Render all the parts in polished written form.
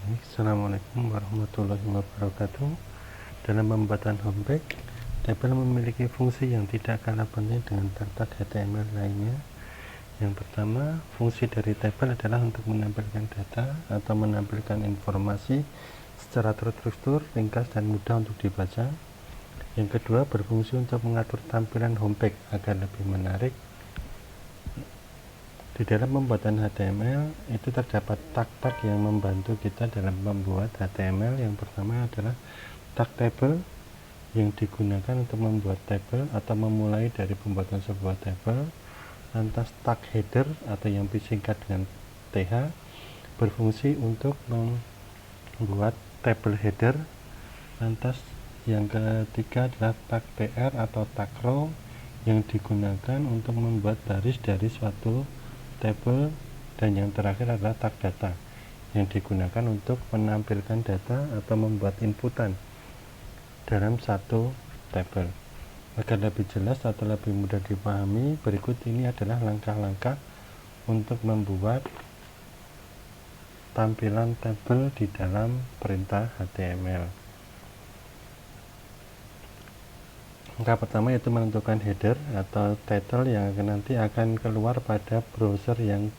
Assalamualaikum warahmatullahi wabarakatuh. Dalam pembuatan homepage, tabel memiliki fungsi yang tidak kalah penting dengan tag-tag HTML lainnya. Yang pertama, fungsi dari tabel adalah untuk menampilkan data atau menampilkan informasi secara terstruktur, ringkas, dan mudah untuk dibaca. Yang kedua, berfungsi untuk mengatur tampilan homepage agar lebih menarik. Di dalam pembuatan HTML itu terdapat tag-tag yang membantu kita dalam membuat HTML. Yang pertama adalah tag table yang digunakan untuk membuat tabel atau memulai dari pembuatan sebuah tabel. Lantas tag header atau yang disingkat dengan TH berfungsi untuk membuat tabel header. Lantas yang ketiga adalah tag tr atau tag row yang digunakan untuk membuat baris dari suatu tabel. Dan yang terakhir adalah tag data yang digunakan untuk menampilkan data atau membuat inputan dalam satu tabel. Agar lebih jelas atau lebih mudah dipahami, berikut ini adalah langkah-langkah untuk membuat tampilan tabel di dalam perintah HTML. Langkah pertama yaitu menentukan header atau title yang nanti akan keluar pada browser yang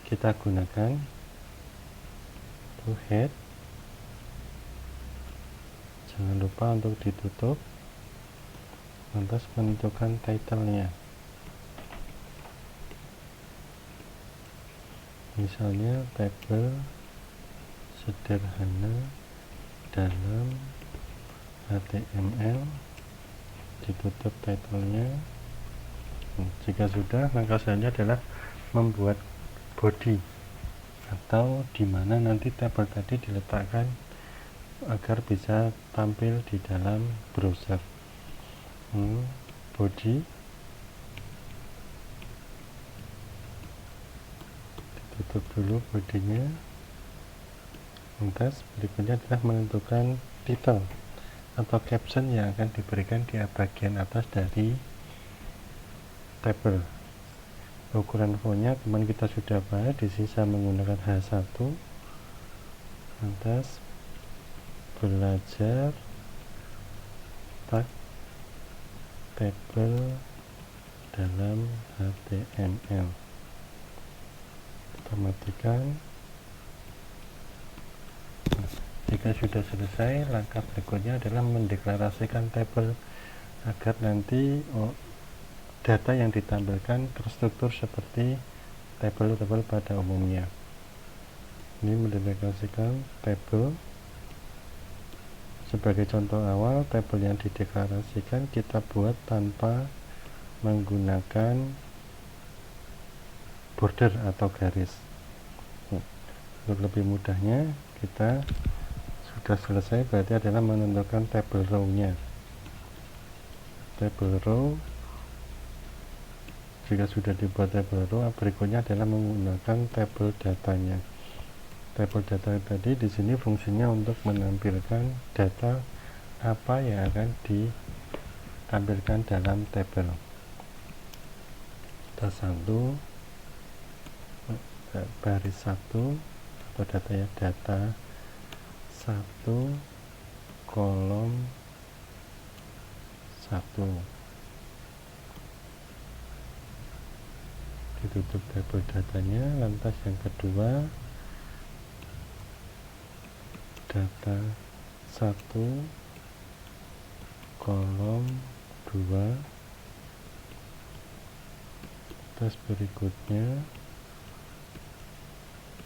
kita gunakan. Head, jangan lupa untuk ditutup. Lantas menentukan title-nya, misalnya tabel sederhana dalam HTML, ditutup title-nya. Jika sudah, langkah selanjutnya adalah membuat body atau dimana nanti tabel tadi diletakkan agar bisa tampil di dalam browser. Body, ditutup dulu bodinya. Lantas berikutnya adalah menentukan title atau caption yang akan diberikan di bagian atas dari tabel. Ukuran fontnya teman kita sudah bahas, di sini saya menggunakan H1. Lantas belajar tag tabel dalam HTML. Kita matikan. Jika sudah selesai, langkah berikutnya adalah mendeklarasikan tabel agar nanti data yang ditampilkan terstruktur seperti tabel-tabel pada umumnya. Ini mendeklarasikan tabel. Sebagai contoh awal, tabel yang dideklarasikan kita buat tanpa menggunakan border atau garis. Untuk lebih mudahnya, kita sudah selesai, berarti adalah menentukan tabel row-nya. Tabel row, jika sudah dibuat tabel row, berikutnya adalah menggunakan tabel datanya. Tabel data tadi di sini fungsinya untuk menampilkan data apa yang akan ditampilkan dalam tabel. Data 1, baris 1 atau data 1 kolom 1. Ditutup tabel datanya. Lantas yang kedua, data 1 kolom 2. Terus berikutnya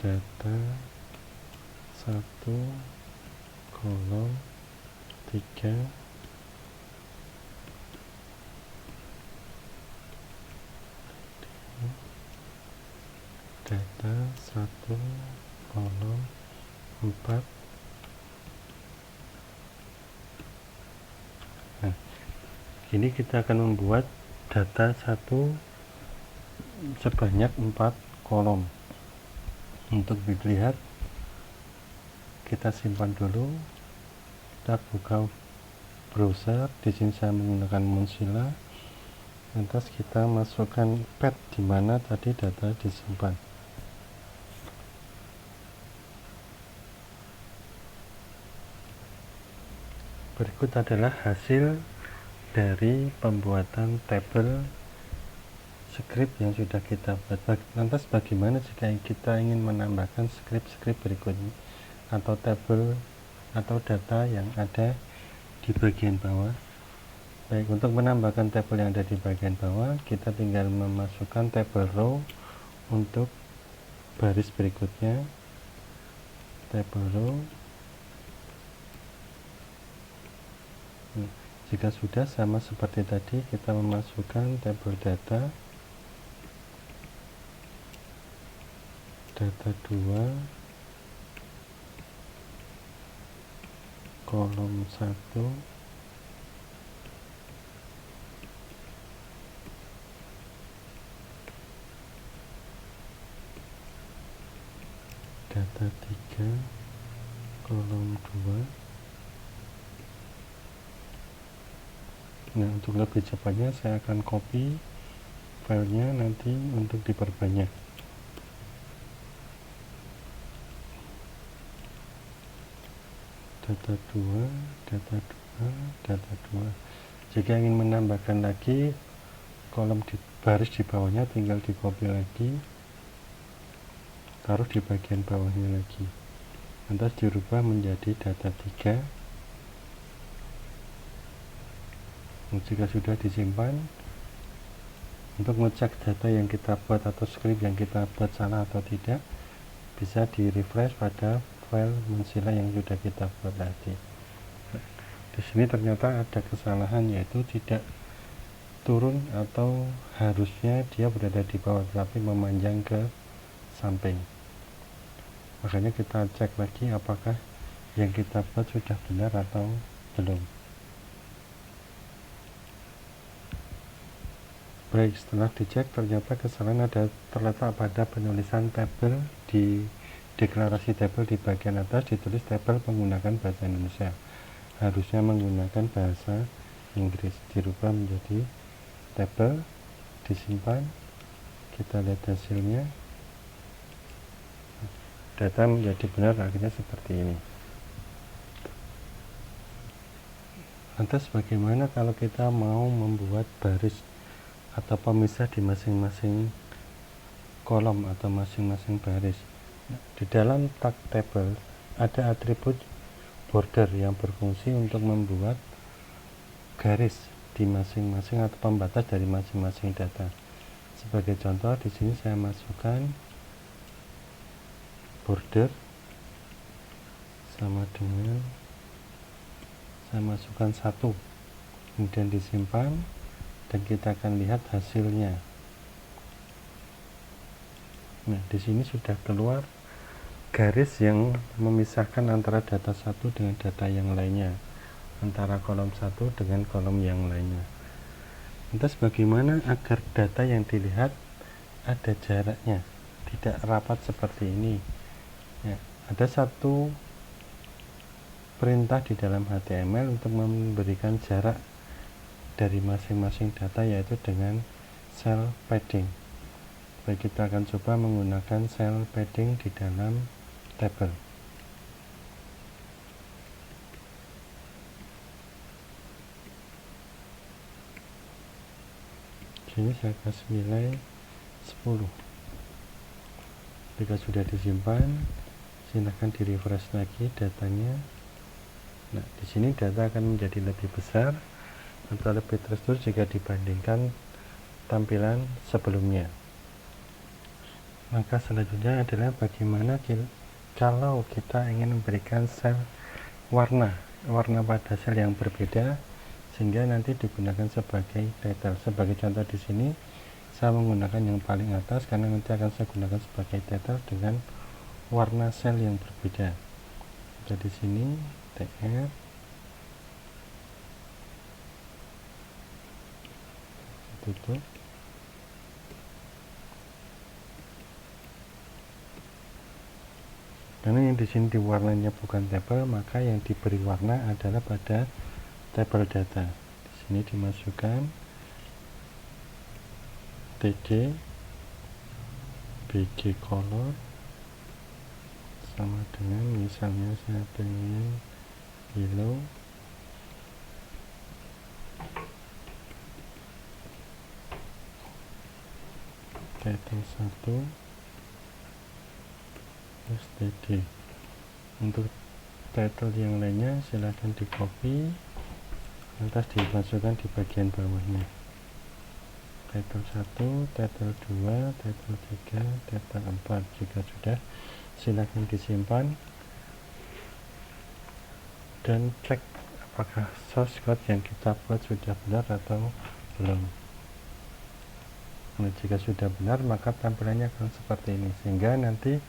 data 1 kolom 3. Data 1 kolom 4. Nah, ini kita akan membuat data 1 sebanyak 4 kolom. Untuk dilihat, kita simpan dulu. Kita buka browser. Di sini saya menggunakan Mozilla. Lantas kita masukkan path di mana tadi data disimpan. berikut adalah hasil dari pembuatan tabel script yang sudah kita buat. Lantas bagaimana jika kita ingin menambahkan script berikutnya atau tabel atau data yang ada di bagian bawah? Baik, untuk menambahkan tabel yang ada di bagian bawah, kita tinggal memasukkan tabel row untuk baris berikutnya. Tabel row. Jika sudah, sama seperti tadi, kita memasukkan tabel data 2 kolom 1 data 3 kolom 2. Nah, untuk lebih cepatnya saya akan copy filenya nanti untuk diperbanyak. Data 2, data 2, data 2. Jika ingin menambahkan lagi kolom di baris di bawahnya, tinggal di copy lagi, taruh di bagian bawahnya lagi. Lantas dirubah menjadi data 3. Jika sudah disimpan, untuk ngecek data yang kita buat atau script yang kita buat salah atau tidak, bisa di refresh pada file Mozilla yang sudah kita buat tadi. Di sini ternyata ada kesalahan, yaitu tidak turun atau harusnya dia berada di bawah tapi memanjang ke samping. Makanya kita cek lagi apakah yang kita buat sudah benar atau belum. Baik, setelah dicek ternyata kesalahan ada terletak pada penulisan tabel di deklarasi tabel di bagian atas ditulis tabel menggunakan bahasa Indonesia, harusnya menggunakan bahasa Inggris. Dirubah menjadi tabel, disimpan, kita lihat hasilnya, data menjadi benar, akhirnya seperti ini. Lantas bagaimana kalau kita mau membuat baris atau pemisah di masing-masing kolom atau masing-masing baris? Di dalam tag table ada atribut border yang berfungsi untuk membuat garis di masing-masing atau pembatas dari masing-masing data. Sebagai contoh, di sini saya masukkan border sama dengan saya masukkan 1, kemudian disimpan dan kita akan lihat hasilnya. Nah, di sini sudah keluar garis yang memisahkan antara data satu dengan data yang lainnya, antara kolom satu dengan kolom yang lainnya. Lantas bagaimana agar data yang dilihat ada jaraknya, tidak rapat seperti ini? Ya, ada satu perintah di dalam HTML untuk memberikan jarak dari masing-masing data, yaitu dengan cell padding. Baik, kita akan coba menggunakan cell padding di dalam tabel. Sini saya kasih nilai 10. Jika sudah disimpan, silahkan di refresh lagi datanya. Nah, di sini data akan menjadi lebih besar atau lebih terstruktur jika dibandingkan tampilan sebelumnya. Maka selanjutnya adalah bagaimana kalau kita ingin memberikan sel warna pada sel yang berbeda sehingga nanti digunakan sebagai title. Sebagai contoh di sini saya menggunakan yang paling atas karena nanti akan saya gunakan sebagai title dengan warna sel yang berbeda. Jadi sini TR tutup. Karena yang di sini diwarnanya bukan tabel, maka yang diberi warna adalah pada tabel data. Di sini dimasukkan TD BG color sama dengan, misalnya saya pengen yellow title 1 std. Untuk title yang lainnya silahkan di copy lantas dimasukkan di bagian bawahnya. Title 1, title 2, title 3, title 4. Jika sudah, silahkan disimpan dan cek apakah source code yang kita buat sudah benar atau belum. Nah, jika sudah benar maka tampilannya akan seperti ini, sehingga nanti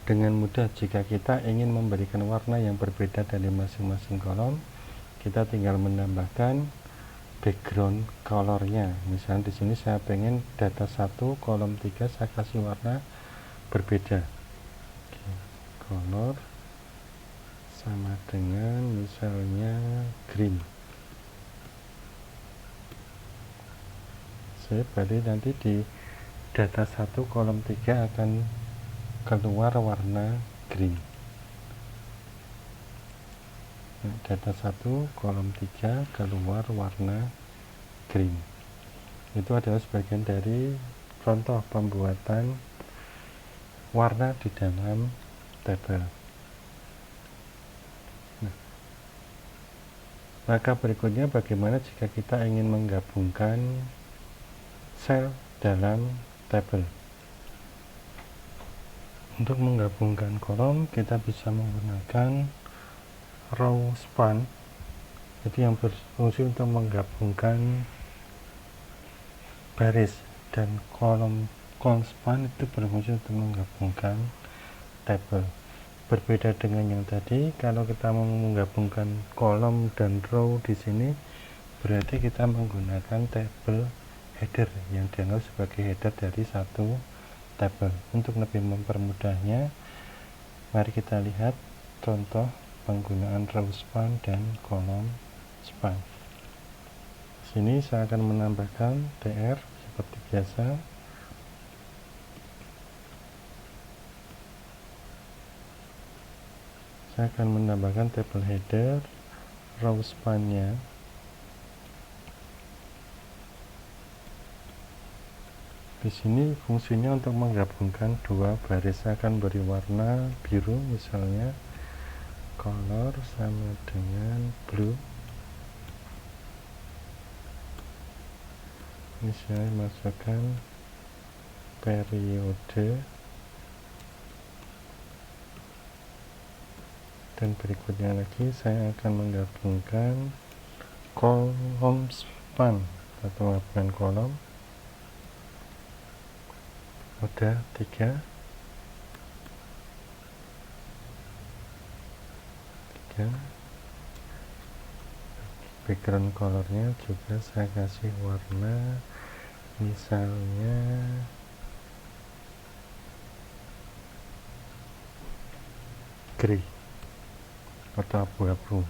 dengan mudah jika kita ingin memberikan warna yang berbeda dari masing-masing kolom, kita tinggal menambahkan background colornya. Misalnya di sini saya pengen data 1 kolom 3 saya kasih warna berbeda. Color sama dengan misalnya green. Berarti nanti di data 1 kolom 3 akan keluar warna green. Nah, data 1 kolom 3 keluar warna green. Itu adalah sebagian dari contoh pembuatan warna di dalam tabel. Nah, maka berikutnya bagaimana jika kita ingin menggabungkan sel dalam tabel. Untuk menggabungkan kolom kita bisa menggunakan row span, itu yang berfungsi untuk menggabungkan baris, dan column span itu berfungsi untuk menggabungkan tabel. Berbeda dengan yang tadi, kalau kita mau menggabungkan kolom dan row di sini berarti kita menggunakan tabel header yang dianggap sebagai header dari satu tabel. Untuk lebih mempermudahnya, mari kita lihat contoh penggunaan row span dan column span. Sini saya akan menambahkan tr seperti biasa. Saya akan menambahkan tabel header, row span-nya. Di sini fungsinya untuk menggabungkan dua baris. Saya akan beri warna biru, misalnya color sama dengan blue. Ini saya masukkan periode, dan berikutnya lagi saya akan menggabungkan kolom span atau gabungan kolom. Udah 3 background colornya juga saya kasih warna misalnya grey atau abu-abu.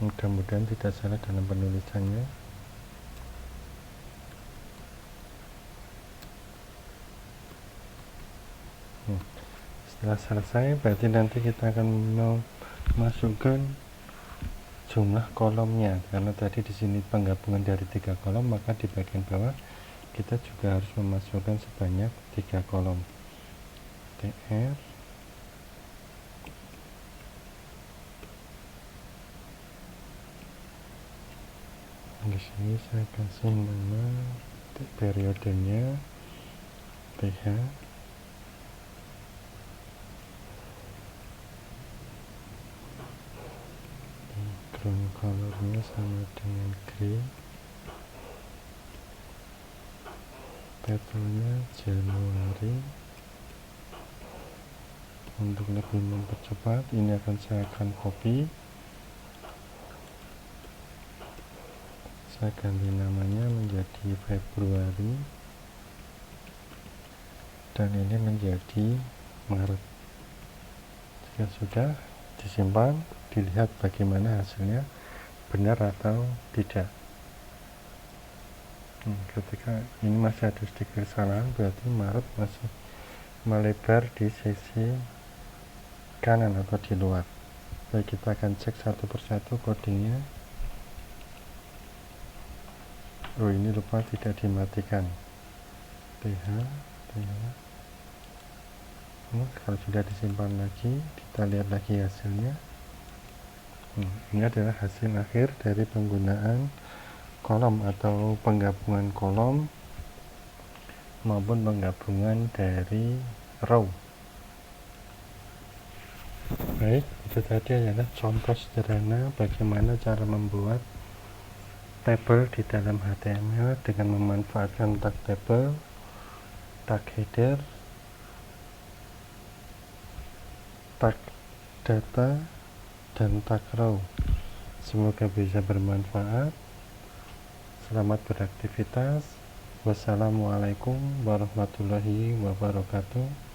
Mudah-mudahan tidak salah dalam penulisannya. Setelah selesai, berarti nanti kita akan memasukkan jumlah kolomnya, karena tadi di sini penggabungan dari 3 kolom, maka di bagian bawah kita juga harus memasukkan sebanyak 3 kolom. tr di sini saya kasih nama periodenya ph, background colornya sama dengan grey, title-nya Januari. Untuk lebih mempercepat, ini saya akan copy, saya ganti namanya menjadi Februari, dan ini menjadi Maret. Jika sudah, disimpan, dilihat bagaimana hasilnya, benar atau tidak. Ketika ini masih ada sedikit kesalahan, berarti Maret masih melebar di sisi kanan atau di luar. Baik, kita akan cek satu persatu codingnya. Oh, ini lupa tidak dimatikan. PH kalau sudah disimpan lagi, kita lihat lagi hasilnya. Ini adalah hasil akhir dari penggunaan kolom atau penggabungan kolom maupun penggabungan dari row. Baik, itu tadi adalah contoh sederhana bagaimana cara membuat tabel di dalam HTML dengan memanfaatkan tag table, tag header, tag data, dan tag row. Semoga bisa bermanfaat. Selamat beraktivitas. Wassalamualaikum warahmatullahi wabarakatuh.